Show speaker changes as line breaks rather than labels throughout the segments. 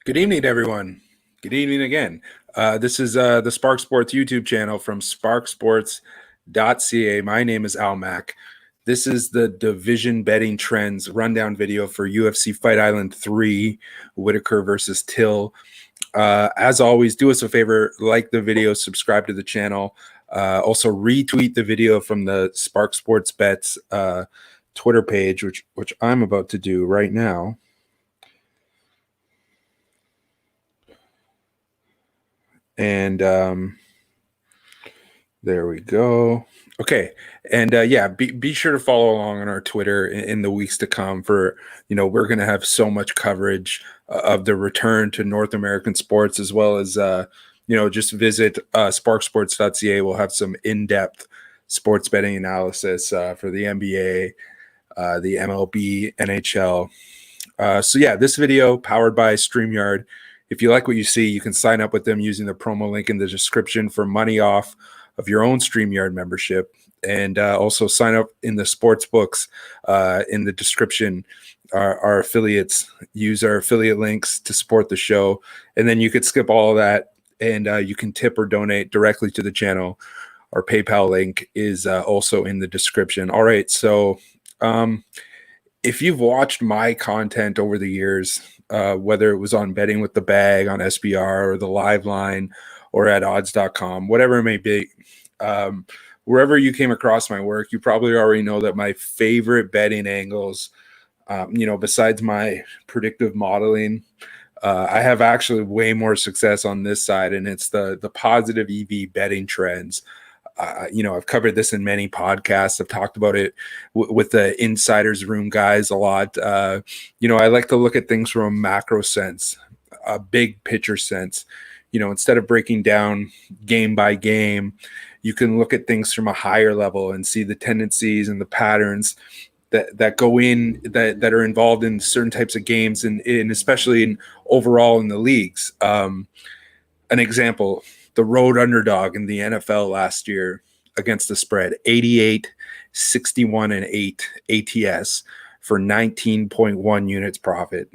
Good evening, everyone. Good evening again. This is the Spark Sports YouTube channel from SparkSports.ca. My name is Al Mack. This is the division betting trends rundown video for UFC Fight Island 3, Whitaker versus Till. As always, do us a favor, like the video, subscribe to the channel. Also, retweet the video from the Spark Sports Bets Twitter page, which I'm about to do right now. And there we go. Okay. And yeah, be sure to follow along on our Twitter in the weeks to come for, we're going to have so much coverage of the return to North American sports, as well as, just visit SparkSports.ca. We'll have some in-depth sports betting analysis for the NBA, the MLB, NHL. So yeah, this video powered by Streamyard. If you like what you see, you can sign up with them using the promo link in the description for money off of your own StreamYard membership. And also sign up in the sportsbooks in the description. Our affiliates use our affiliate links to support the show. And then you could skip all of that and you can tip or donate directly to the channel. Our PayPal link is also in the description. All right, so if you've watched my content over the years, whether it was on Betting with the Bag on SBR or the Live Line or at odds.com, whatever it may be, wherever you came across my work, you probably already know that my favorite betting angles, besides my predictive modeling, I have actually way more success on this side, and it's the positive EV betting trends. I've covered this in many podcasts. I've talked about it with the Insiders Room guys a lot. I like to look at things from a macro sense, a big picture sense. Instead of breaking down game by game, you can look at things from a higher level and see the tendencies and the patterns that go in, that are involved in certain types of games and especially overall in the leagues. An example, the road underdog in the NFL last year against the spread, 88, 61, and 8 ATS for 19.1 units profit.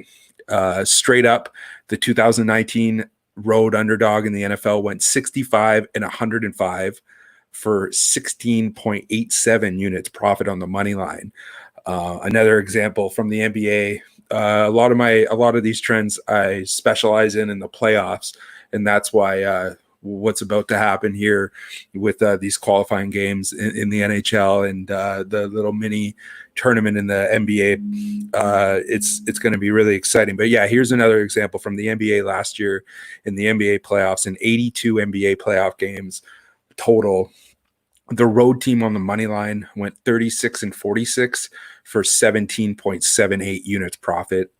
Straight up, the 2019 road underdog in the NFL went 65 and 105 for 16.87 units profit on the money line. Another example from the NBA, a lot of these trends I specialize in the playoffs, and that's why what's about to happen here with these qualifying games in the NHL and the little mini tournament in the NBA. It's going to be really exciting. But yeah, here's another example from the NBA last year in the NBA playoffs. In 82 NBA playoff games total, the road team on the money line went 36 and 46 for 17.78 units profit.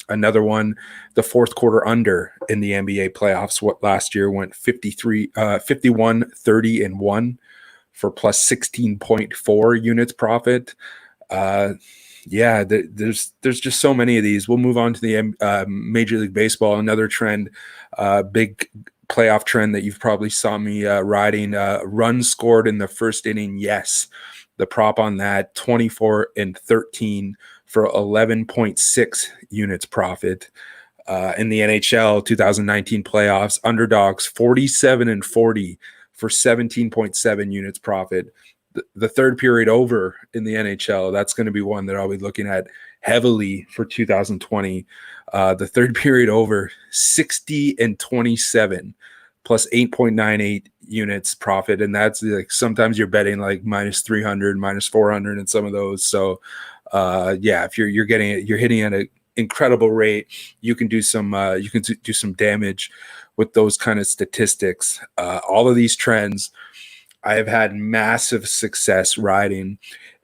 Another one, the fourth quarter under in the NBA playoffs, what last year went 51, 30, and 1 for plus 16.4 units profit. There's just so many of these. We'll move on to the Major League Baseball. Another trend, big playoff trend that you've probably saw me riding. Runs scored in the first inning, yes. The prop on that, 24 and 13 for 11.6 units profit. In the NHL 2019 playoffs, underdogs 47 and 40 for 17.7 units profit. The third period over in the NHL, that's going to be one that I'll be looking at heavily for 2020. The third period over, 60 and 27 plus 8.98 units profit. And that's like, sometimes you're betting like minus 300, minus 400 in some of those. So if you're getting it, you're hitting at an incredible rate. You can do some damage with those kind of statistics. All of these trends I have had massive success riding,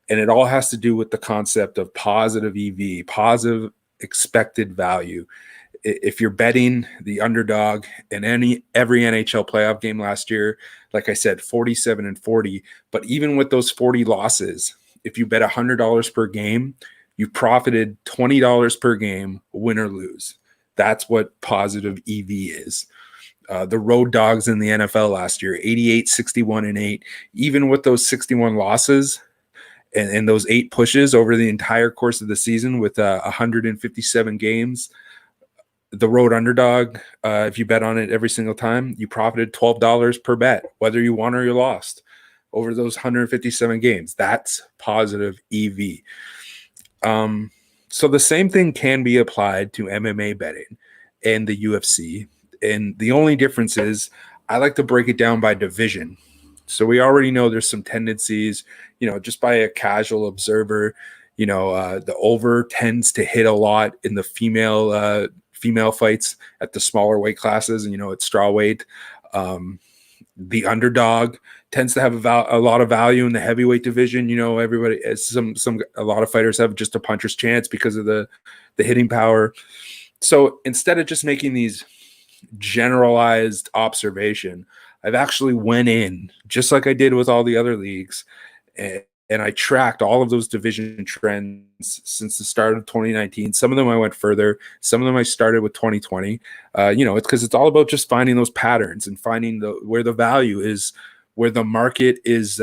and it all has to do with the concept of positive EV, positive expected value. If you're betting the underdog in every NHL playoff game last year, like I said, 47 and 40, but even with those 40 losses, if you bet $100 per game, you profited $20 per game, win or lose. That's what positive EV is. The road dogs in the NFL last year, 88, 61, and 8. Even with those 61 losses and those 8 pushes over the entire course of the season with 157 games, the road underdog, if you bet on it every single time, you profited $12 per bet, whether you won or you lost over those 157 games. That's positive EV. So the same thing can be applied to MMA betting and the UFC. And the only difference is I like to break it down by division. So we already know there's some tendencies, just by a casual observer, the over tends to hit a lot in the female fights at the smaller weight classes, and at straw weight. The underdog tends to have a lot of value in the heavyweight division. Everybody, a lot of fighters have just a puncher's chance because of the hitting power. So instead of just making these generalized observation, I've actually went in just like I did with all the other leagues, and I tracked all of those division trends since the start of 2019. Some of them I went further. Some of them I started with 2020. It's because it's all about just finding those patterns and finding where the value is, where the market is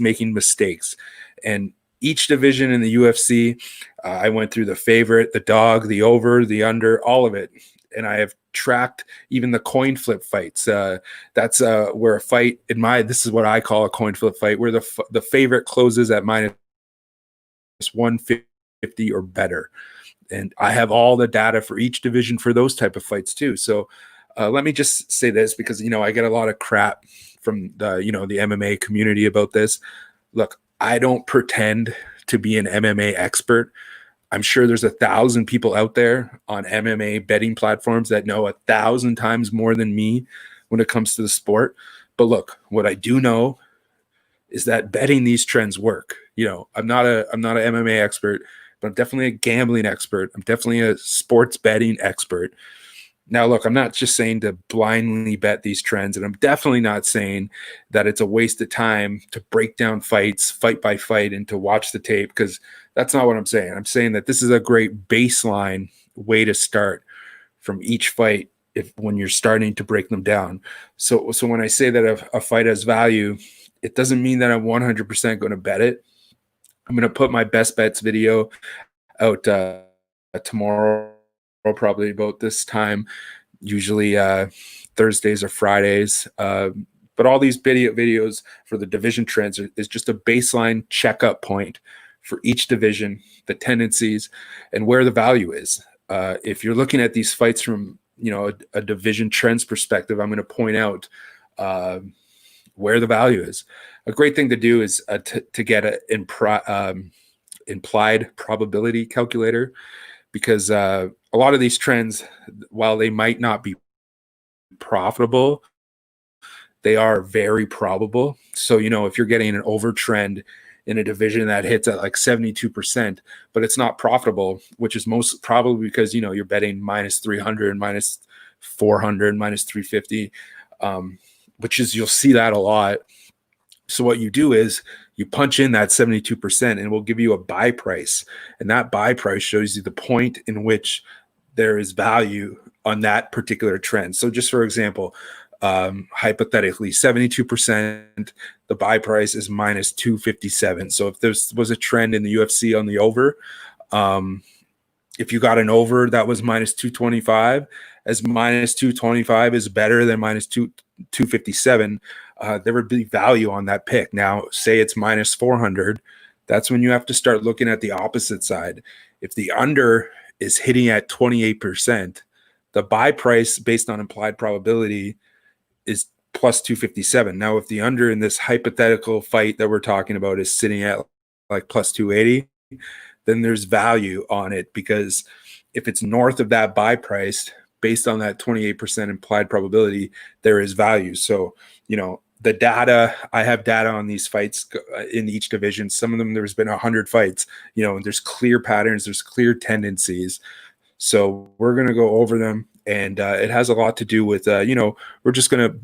making mistakes. And each division in the UFC, I went through the favorite, the dog, the over, the under, all of it. And I have tracked even the coin flip fights. That's where a fight this is what I call a coin flip fight, where the favorite closes at minus 150 or better. And I have all the data for each division for those type of fights too. So let me just say this, because I get a lot of crap from the MMA community about this. Look, I don't pretend to be an MMA expert. I'm sure there's 1,000 people out there on MMA betting platforms that know 1,000 times more than me when it comes to the sport. But look, what I do know is that betting these trends work. I'm not an MMA expert, but I'm definitely a gambling expert. I'm definitely a sports betting expert. Now, look, I'm not just saying to blindly bet these trends, and I'm definitely not saying that it's a waste of time to break down fights fight by fight and to watch the tape, because that's not what I'm saying. I'm saying that this is a great baseline way to start from each fight when you're starting to break them down. So when I say that a fight has value, it doesn't mean that I'm 100% going to bet it. I'm going to put my best bets video out tomorrow, probably about this time, usually Thursdays or Fridays. But all these videos for the division trends is just a baseline checkup point for each division, the tendencies, and where the value is. If you're looking at these fights from a division trends perspective, I'm going to point out where the value is. A great thing to do is to get an implied probability calculator, because a lot of these trends, while they might not be profitable, they are very probable. So, if you're getting an over trend in a division that hits at like 72%, but it's not profitable, which is most probably because, you're betting minus 300, minus 400, minus 350, which is, you'll see that a lot. So what you do is you punch in that 72% and we'll give you a buy price. And that buy price shows you the point in which there is value on that particular trend. So just for example, hypothetically, 72%, the buy price is minus 257. So if there was a trend in the UFC on the over, if you got an over that was minus 225, as minus 225 is better than minus 257, there would be value on that pick. Now, say it's minus 400, that's when you have to start looking at the opposite side. If the under is hitting at 28%, the buy price based on implied probability is plus 257. Now, if the under in this hypothetical fight that we're talking about is sitting at like plus 280, then there's value on it, because if it's north of that buy price based on that 28% implied probability, there is value. So, the data, I have data on these fights in each division. Some of them, there's been 100 fights, and there's clear patterns, there's clear tendencies. So we're going to go over them. And it has a lot to do with, we're just going to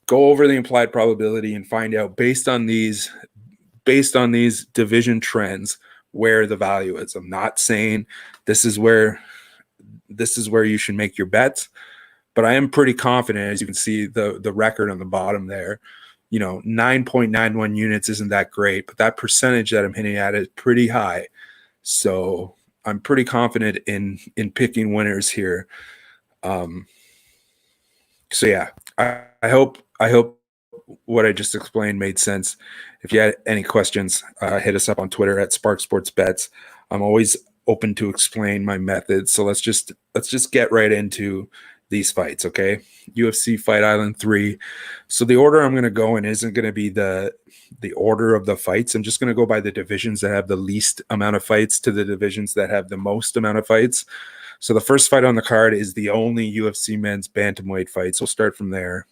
go over the implied probability and find out based on these division trends where the value is. I'm not saying this is where you should make your bets, but I am pretty confident, as you can see the record on the bottom there. 9.91 units isn't that great, but that percentage that I'm hitting at is pretty high. So I'm pretty confident in picking winners here. So yeah, I hope what I just explained made sense. If you had any questions, hit us up on Twitter at SparkSportsBets. I'm always open to explain my method. So let's just get right into these fights, okay? UFC Fight Island 3. So the order I'm going to go in isn't going to be the order of the fights. I'm just going to go by the divisions that have the least amount of fights to the divisions that have the most amount of fights. So the first fight on the card is the only UFC men's bantamweight fight. So we'll start from there.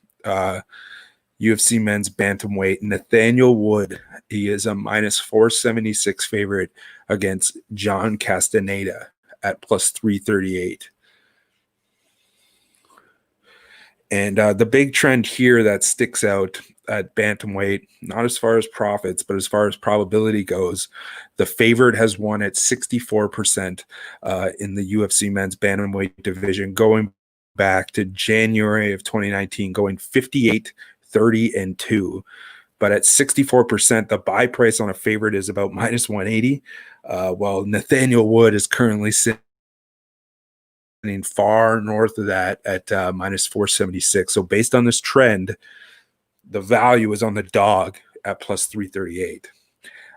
UFC men's bantamweight, Nathaniel Wood. He is a minus 476 favorite against John Castaneda at plus 338. And the big trend here that sticks out at bantamweight, not as far as profits, but as far as probability goes, the favorite has won at 64% in the UFC men's bantamweight division, going back to January of 2019, going 58, 30, and 2. But at 64%, the buy price on a favorite is about minus 180, while Nathaniel Wood is currently sitting far north of that at minus 476. So based on this trend, the value is on the dog at plus 338.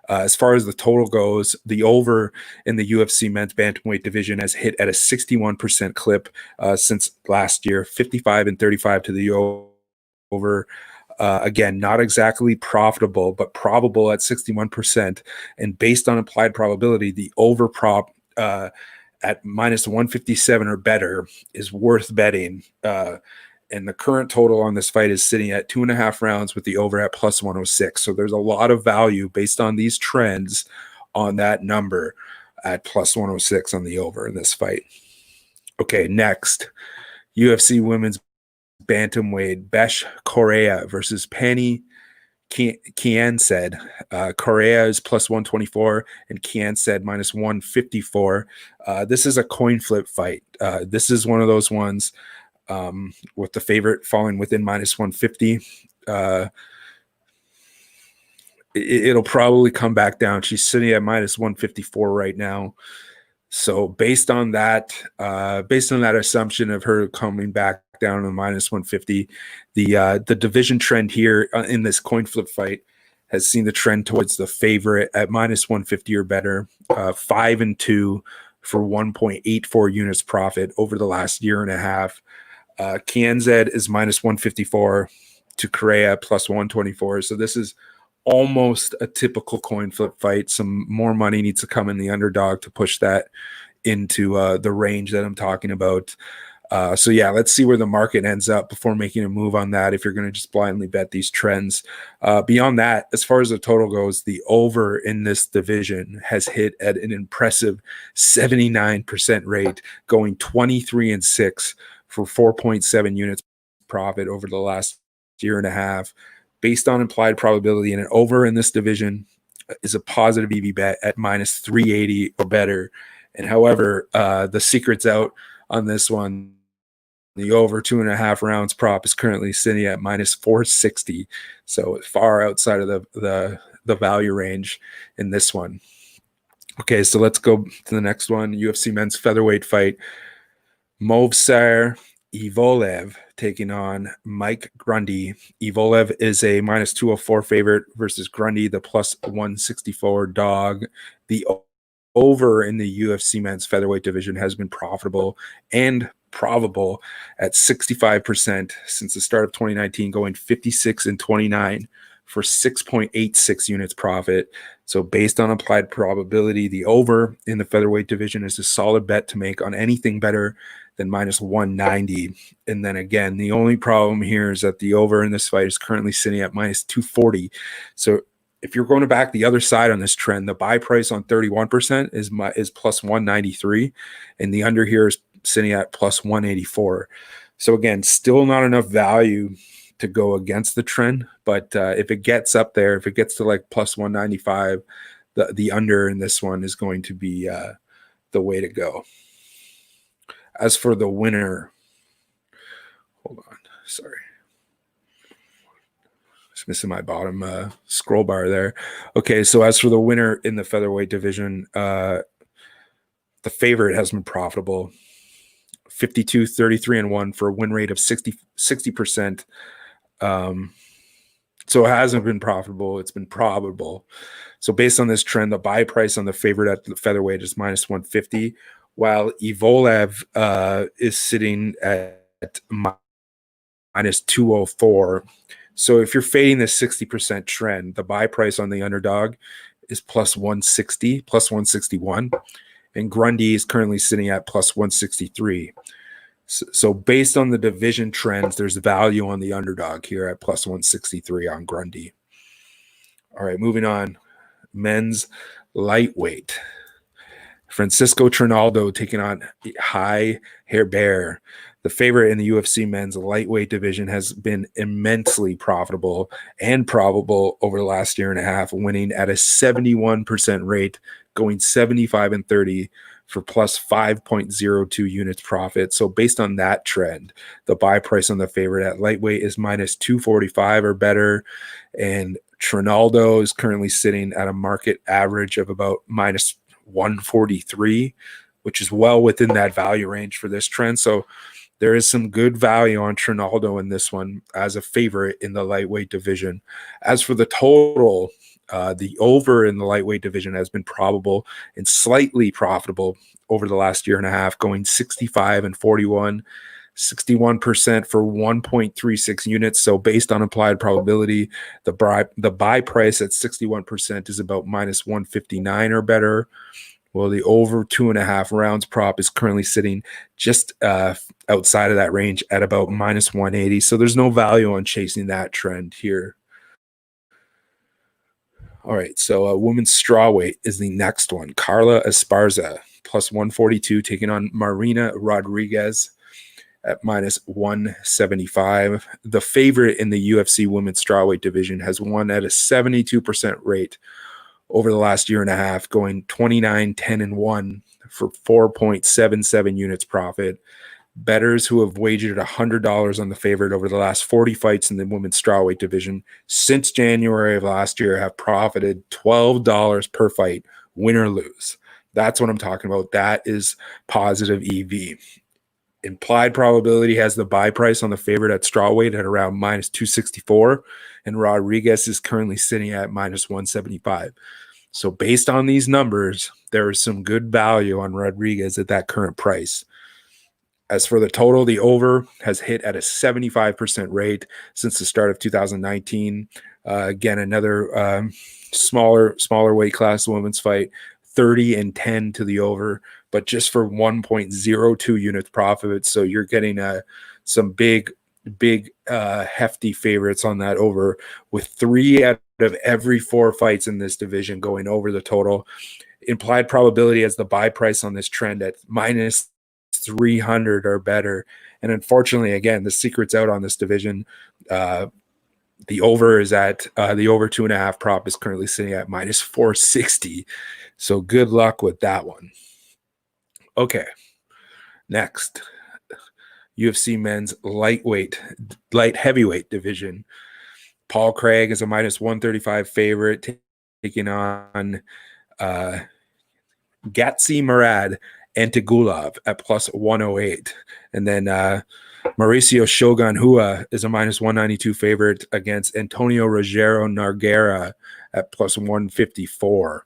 As far as the total goes, the over in the UFC men's bantamweight division has hit at a 61% clip since last year, 55 and 35 to the over. Again, not exactly profitable, but probable at 61%. And based on implied probability, the over prop at minus 157 or better is worth betting. And the current total on this fight is sitting at 2.5 rounds with the over at plus 106. So there's a lot of value based on these trends on that number at plus 106 on the over in this fight. Okay, next, UFC women's bantamweight, Besh Correa versus Penny Kianzad. Correa is plus 124 and Kianzad minus 154. This is a coin flip fight. This is one of those ones with the favorite falling within minus 150. It'll probably come back down. She's sitting at minus 154 right now. So based on that assumption of her coming back down to minus 150, the division trend here in this coin flip fight has seen the trend towards the favorite at minus 150 or better, 5-2 for 1.84 units profit over the last year and a half. Kianzad is minus 154 to Correa plus 124. So this is almost a typical coin flip fight. Some more money needs to come in the underdog to push that into the range that I'm talking about. So yeah, let's see where the market ends up before making a move on that if you're going to just blindly bet these trends. Beyond that, as far as the total goes, the over in this division has hit at an impressive 79% rate, going 23-6 for 4.7 units profit over the last year and a half. Based on implied probability, and an over in this division is a positive EV bet at minus 380 or better. And however, the secret's out on this one. The over 2.5 rounds prop is currently sitting at minus 460. So far outside of the value range in this one. Okay, so let's go to the next one. UFC men's featherweight fight. Movsar Evloev taking on Mike Grundy. Evloev is a minus 204 favorite versus Grundy, the plus 164 dog. The over in the UFC men's featherweight division has been profitable and probable at 65% since the start of 2019, going 56-29 for 6.86 units profit. So based on applied probability, the over in the featherweight division is a solid bet to make on anything better than minus 190. And then again, the only problem here is that the over in this fight is currently sitting at minus 240. So if you're going to back the other side on this trend, the buy price on 31% is plus 193, and the under here is sitting at plus 184. So again, still not enough value to go against the trend, but if it gets up there, if it gets to like plus 195, the under in this one is going to be the way to go. As for the winner, hold on, sorry. Just missing my bottom scroll bar there. Okay, so as for the winner in the featherweight division, The favorite has been profitable, 52, 33-1 for a win rate of 60%. So it hasn't been profitable. It's been probable. So based on this trend, the buy price on the favorite at the featherweight is minus 150, while Evolev is sitting at minus 204. So if you're fading the 60% trend, the buy price on the underdog is plus 160, plus 161. And Grundy is currently sitting at plus 163. So based on the division trends, there's value on the underdog here at plus 163 on Grundy. All right, moving on. Men's lightweight. Francisco Trinaldo taking on Hai Herbert. The favorite in the UFC men's lightweight division has been immensely profitable and probable over the last year and a half, winning at a 71% rate, going 75-30 for plus 5.02 units profit. So based on that trend, the buy price on the favorite at lightweight is minus 245 or better. And Trinaldo is currently sitting at a market average of about minus 143, which is well within that value range for this trend. So there is some good value on Trinaldo in this one as a favorite in the lightweight division. As for the total, the over in the lightweight division has been probable and slightly profitable over the last year and a half, going 65-41, 61% for 1.36 units. So based on implied probability, the buy price at 61% is about minus 159 or better. Well, the over 2.5 rounds prop is currently sitting just outside of that range at about minus 180. So there's no value on chasing that trend here. All right, so women's strawweight is the next one. Carla Esparza, plus 142, taking on Marina Rodriguez at minus 175. The favorite in the UFC women's strawweight division has won at a 72% rate over the last year and a half, going 29-10-1 for 4.77 units profit. Bettors who have wagered $100 on the favorite over the last 40 fights in the women's strawweight division since January of last year have profited $12 per fight, win or lose. That's what I'm talking about. That is positive EV. Implied probability has the buy price on the favorite at strawweight at around minus 264, and Rodriguez is currently sitting at minus 175. So based on these numbers, there is some good value on Rodriguez at that current price. As for the total, the over has hit at a 75% rate since the start of 2019. Again, another smaller weight class women's fight, 30-10 to the over, but just for 1.02 units profit. So you're getting some big, hefty favorites on that over, with 3 out of every 4 fights in this division going over the total. Implied probability as the buy price on this trend at minus 300 or better. And unfortunately, again, the secret's out on this division. The over is at the over 2.5 prop is currently sitting at minus 460. So good luck with that one. Okay. Next, UFC men's light heavyweight division. Paul Craig is a minus 135 favorite, taking on Gatsi Murad Antigulov at plus 108. And then Mauricio Shogun Hua is a minus 192 favorite against Antonio Rogero Nogueira at plus 154.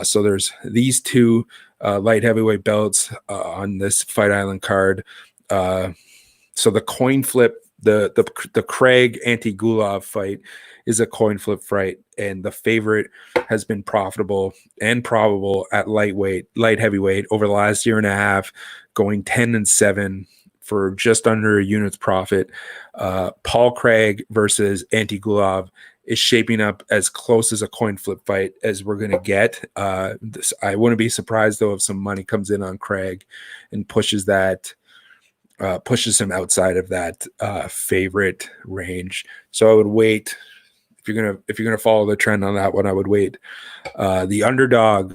So there's these two light heavyweight belts on this Fight Island card. So the coin flip, the Craig Antigulov fight is a coin flip fight, and the favorite has been profitable and probable at light heavyweight over the last year and a half, going 10-7 for just under a unit's profit. Paul Craig versus Antigulov is shaping up as close as a coin flip fight as we're going to get. I wouldn't be surprised, though, if some money comes in on Craig and pushes him outside of that favorite range. So I would wait. If you're gonna follow the trend on that one, I would wait. The underdog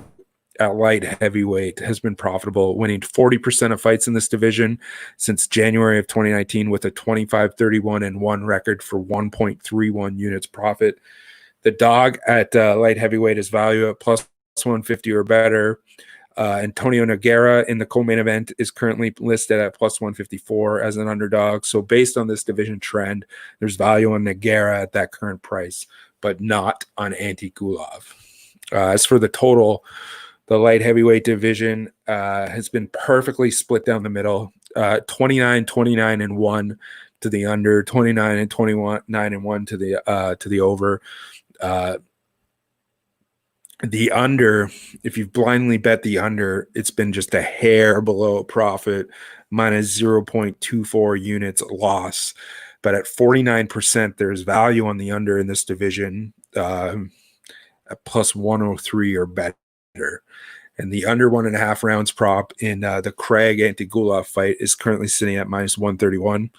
at light heavyweight has been profitable, winning 40% of fights in this division since January of 2019 with a 25-31-1 record for 1.31 units profit. The dog at light heavyweight is valued at plus 150 or better. Antonio Nogueira in the co-main event is currently listed at plus 154 as an underdog. So based on this division trend, there's value on Nogueira at that current price, but not on Ante Gulov. As for the total, the light heavyweight division has been perfectly split down the middle. 29, 29, and 1 to the under, 29 and 21, 9 and 1 to the over. The under, if you've blindly bet the under, it's been just a hair below profit, minus 0.24 units loss. But at 49%, there's value on the under in this division, at plus 103 or better. And the under 1.5 rounds prop in the Craig Antigulov fight is currently sitting at minus 131.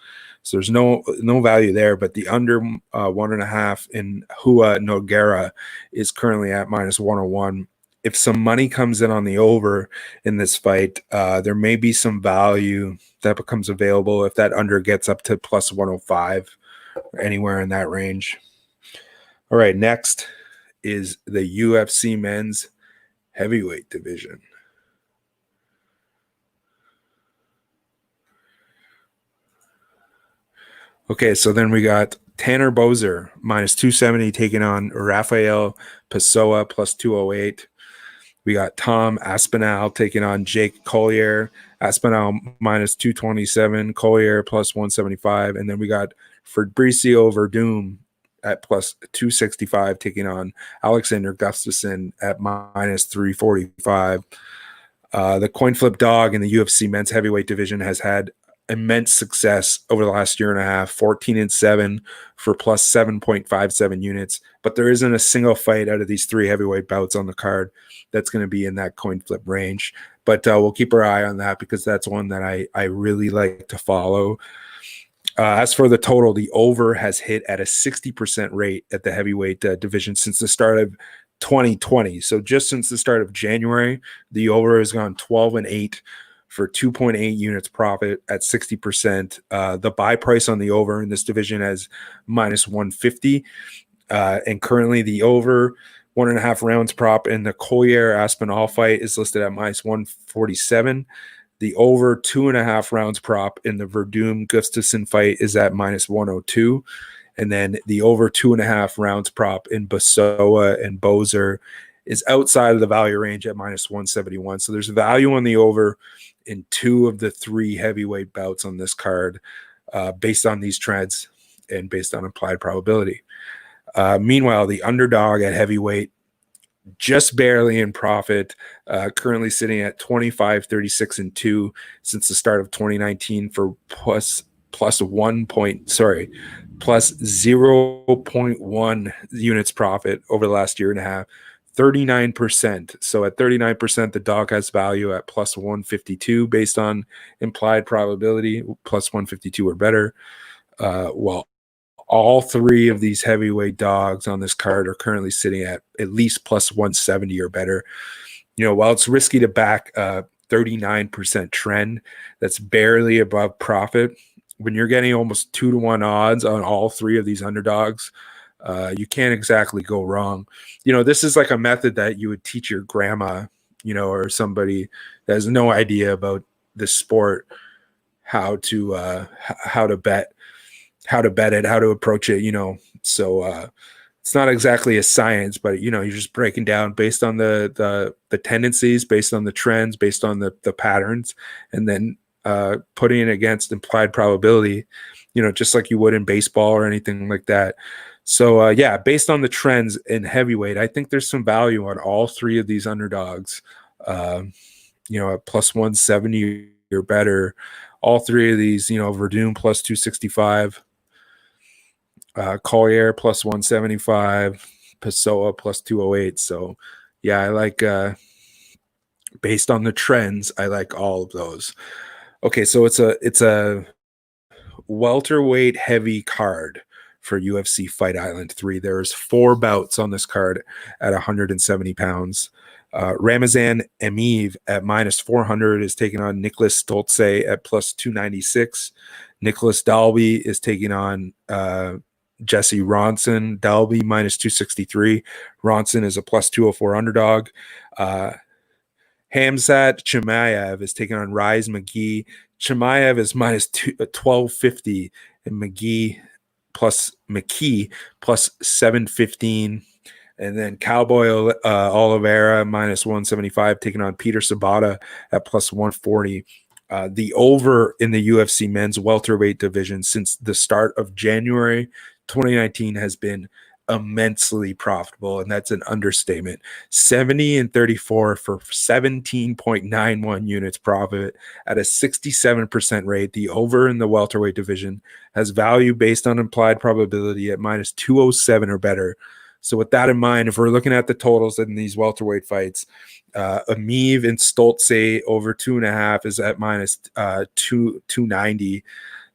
So there's no value there, but the under 1.5 in Hua Nogueira is currently at minus 101. If some money comes in on the over in this fight, there may be some value that becomes available if that under gets up to plus 105 or anywhere in that range. All right, next is the UFC men's heavyweight division. Okay, so then we got Tanner Boser minus 270 taking on Rafael Pessoa plus 208. We got Tom Aspinall taking on Jake Collier. Aspinall minus 227, Collier plus 175. And then we got Fabricio Verdum at plus 265 taking on Alexander Gustafsson at minus 345. The coin flip dog in the UFC men's heavyweight division has had immense success over the last year and a half, 14-7 for plus 7.57 units. But there isn't a single fight out of these 3 heavyweight bouts on the card that's going to be in that coin flip range. But we'll keep our eye on that because that's one that I really like to follow. As for the total, the over has hit at a 60% rate at the heavyweight division since the start of 2020. So just since the start of January, the over has gone 12-8 for 2.8 units profit at 60%. The buy price on the over in this division is minus 150. And currently the over 1.5 rounds prop in the Collier Aspinall fight is listed at minus 147. The over 2.5 rounds prop in the Verdum Gustafsson fight is at minus 102. And then the over 2.5 rounds prop in Pessoa and Boser is outside of the value range at minus 171. So there's value on the over in 2 of the 3 heavyweight bouts on this card based on these trends and based on implied probability. Meanwhile, the underdog at heavyweight, just barely in profit, currently sitting at 25-36-2 since the start of 2019 for plus 0.1 units profit over the last year and a half. 39%. So at 39%, the dog has value at plus 152 based on implied probability, plus 152 or better. While all 3 of these heavyweight dogs on this card are currently sitting at least plus 170 or better. While it's risky to back a 39% trend, that's barely above profit. When you're getting almost 2-to-1 odds on all 3 of these underdogs, you can't exactly go wrong. This is like a method that you would teach your grandma, or somebody that has no idea about the sport, how to bet it, how to approach it, So it's not exactly a science, but you're just breaking down based on the tendencies, based on the trends, based on the patterns, and then putting it against implied probability, just like you would in baseball or anything like that. So, based on the trends in heavyweight, I think there's some value on all 3 of these underdogs, at plus 170 or better. All 3 of these, Verdum plus 265, Collier plus 175, Pessoa plus 208. So, I like, based on the trends, I like all of those. Okay, so it's a welterweight heavy card for UFC Fight Island 3. There's 4 bouts on this card at 170 pounds. Ramazan Emeev at minus 400 is taking on Nicholas Stolze at plus 296. Nicholas Dalby is taking on Jesse Ronson. Dalby minus 263. Ronson is a plus 204 underdog. Hamzat Chimaev is taking on Rise McGee. Chimaev is minus 1250, and McKee plus 715. And then Cowboy Oliveira minus 175, taking on Peter Sabata at plus 140. The over in the UFC men's welterweight division since the start of January 2019 has been immensely profitable, and that's an understatement. 70-34 for 17.91 units profit at a 67% rate. The over in the welterweight division has value based on implied probability at minus 207 or better. So with that in mind, if we're looking at the totals in these welterweight fights, Amiv and Stoltze over 2.5 is at minus 290.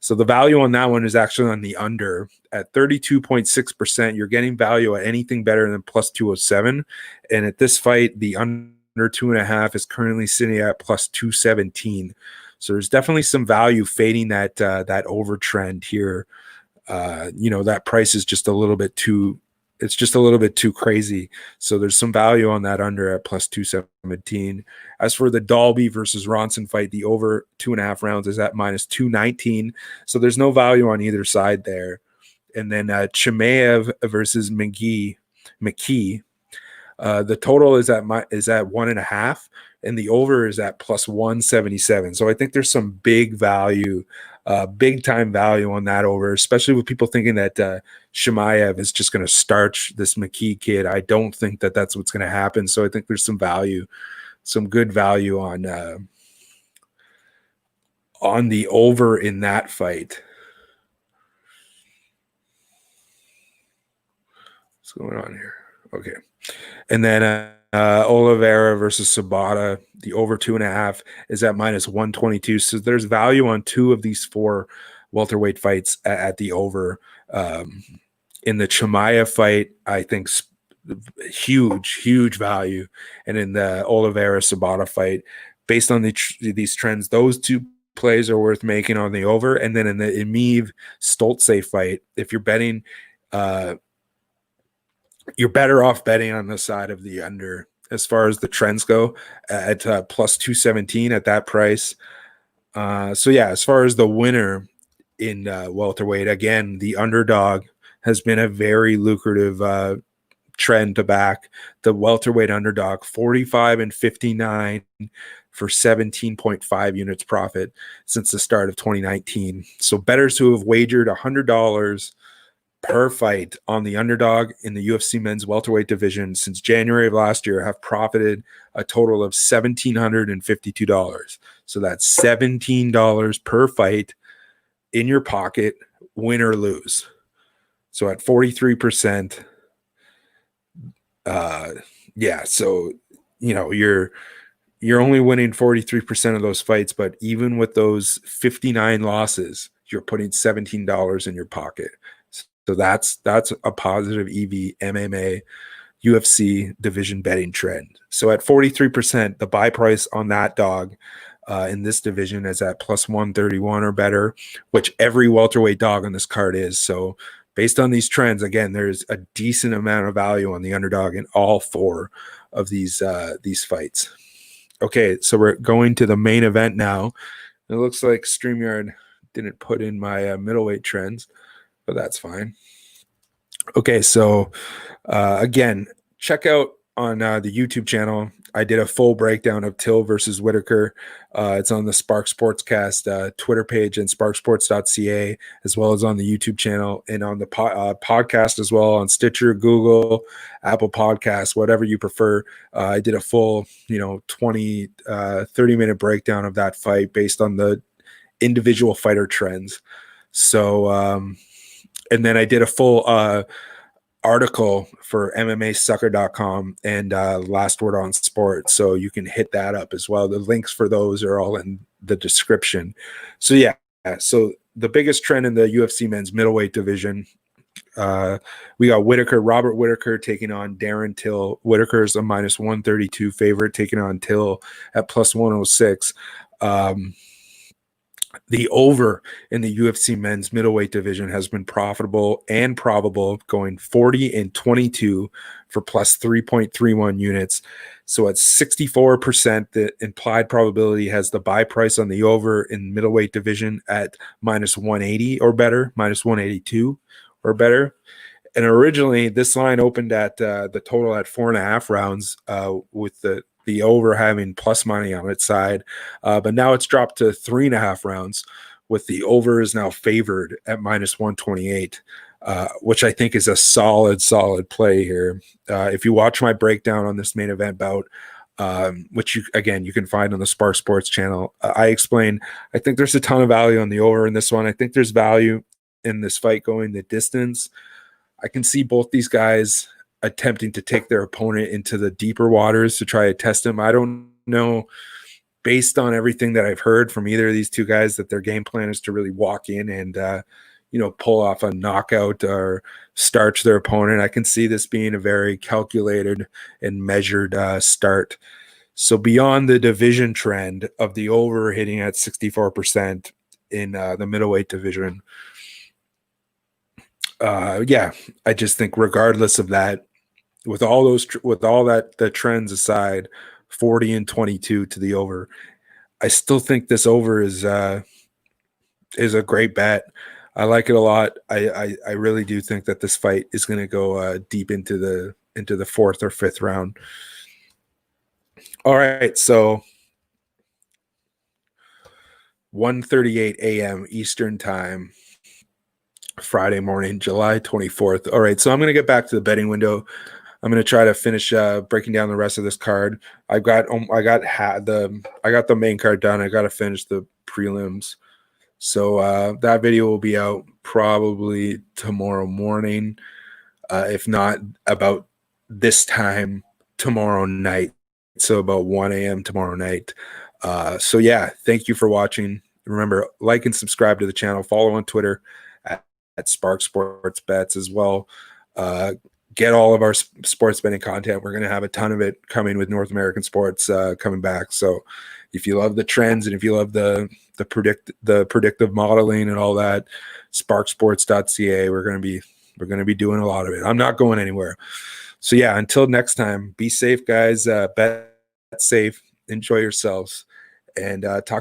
So the value on that one is actually on the under at 32.6%. You're getting value at anything better than plus 207. And at this fight, the under 2.5 is currently sitting at plus 217. So there's definitely some value fading that over trend here. That price is just a little bit too. It's just a little bit too crazy. So there's some value on that under at plus 217. As for the Dalby versus Ronson fight, the over 2.5 rounds is at minus 219. So there's no value on either side there. And then Chimaev versus McKee. The total is at 1.5, and the over is at plus 177. So I think there's some big value, big time value on that over, especially with people thinking that Chimaev is just going to starch this McKee kid. I don't think that that's what's going to happen. So I think there's some value, some good value on the over in that fight. What's going on here? Okay. And then Oliveira versus Sabata, the over 2.5 is at minus 122. So there's value on 2 of these 4 welterweight fights at the over. In the Chimaev fight, I think huge value. And in the Oliveira Sabata fight, based on these trends, those 2 plays are worth making on the over. And then in the Amiv Stoltze fight, if you're betting, you're better off betting on the side of the under as far as the trends go at plus 217 at that price. So yeah, as far as the winner in welterweight, again, the underdog has been a very lucrative trend to back. The welterweight underdog, 45-59 for 17.5 units profit since the start of 2019. So bettors who have wagered $100 per fight on the underdog in the UFC men's welterweight division since January of last year have profited a total of $1,752. So that's $17 per fight in your pocket, win or lose. So at 43%, so you're only winning 43% of those fights, but even with those 59 losses, you're putting $17 in your pocket. So that's a positive EV MMA UFC division betting trend. So at 43%, the buy price on that dog in this division is at plus 131 or better, which every welterweight dog on this card is. So based on these trends, again, there's a decent amount of value on the underdog in all 4 of these fights. Okay, so we're going to the main event now. It looks like StreamYard didn't put in my middleweight trends, but that's fine. Okay, so again, check out on the YouTube channel. I did a full breakdown of Till versus Whitaker. It's on the Spark Sportscast Twitter page and SparkSports.ca, as well as on the YouTube channel and on the podcast as well on Stitcher, Google, Apple Podcasts, whatever you prefer. I did a full, 20, 30-minute breakdown of that fight based on the individual fighter trends. So, and then I did a full article for MMAsucker.com and Last Word on Sport. So you can hit that up as well. The links for those are all in the description. So yeah, so the biggest trend in the UFC men's middleweight division, we got Robert Whitaker taking on Darren Till. Whitaker's a minus 132 favorite, taking on Till at plus 106. The over in the UFC men's middleweight division has been profitable and probable, going 40 and 22 for plus 3.31 units. So at 64%, the implied probability has the buy price on the over in middleweight division at minus 180 or better, minus 182 or better. And originally, this line opened at the total at 4.5 rounds, with the over having plus money on its side. But now it's dropped to 3.5 rounds, with the over is now favored at minus 128, which I think is a solid play here. If you watch my breakdown on this main event bout, which you can find on the Spark Sports channel, I explain, I think there's a ton of value on the over in this one. I think there's value in this fight going the distance. I can see both these guys attempting to take their opponent into the deeper waters to try to test him. I don't know, based on everything that I've heard from either of these two guys, that their game plan is to really walk in and, pull off a knockout or starch their opponent. I can see this being a very calculated and measured start. So beyond the division trend of the over hitting at 64% in the middleweight division, I just think regardless of that, with all that the trends aside, 40 and 22 to the over, I still think this over is a great bet. I like it a lot. I really do think that this fight is going to go deep into the fourth or fifth round. All right, so 1:38 a.m. Eastern time, Friday morning, July 24th. All right, so I'm going to get back to the betting window. I'm going to try to finish breaking down the rest of this card. I got the main card done. I got to finish the prelims. So that video will be out probably tomorrow morning, if not about this time tomorrow night. So about 1 a.m. tomorrow night. So yeah, thank you for watching. Remember, like and subscribe to the channel. Follow on Twitter at SparkSports as well. Get all of our sports betting content. We're going to have a ton of it coming with North American sports coming back. So if you love the trends and if you love the predictive modeling and all that, SparkSports.ca, we're going to be doing a lot of it. I'm not going anywhere. So yeah, until next time, be safe, guys. Bet safe, enjoy yourselves, and talk to you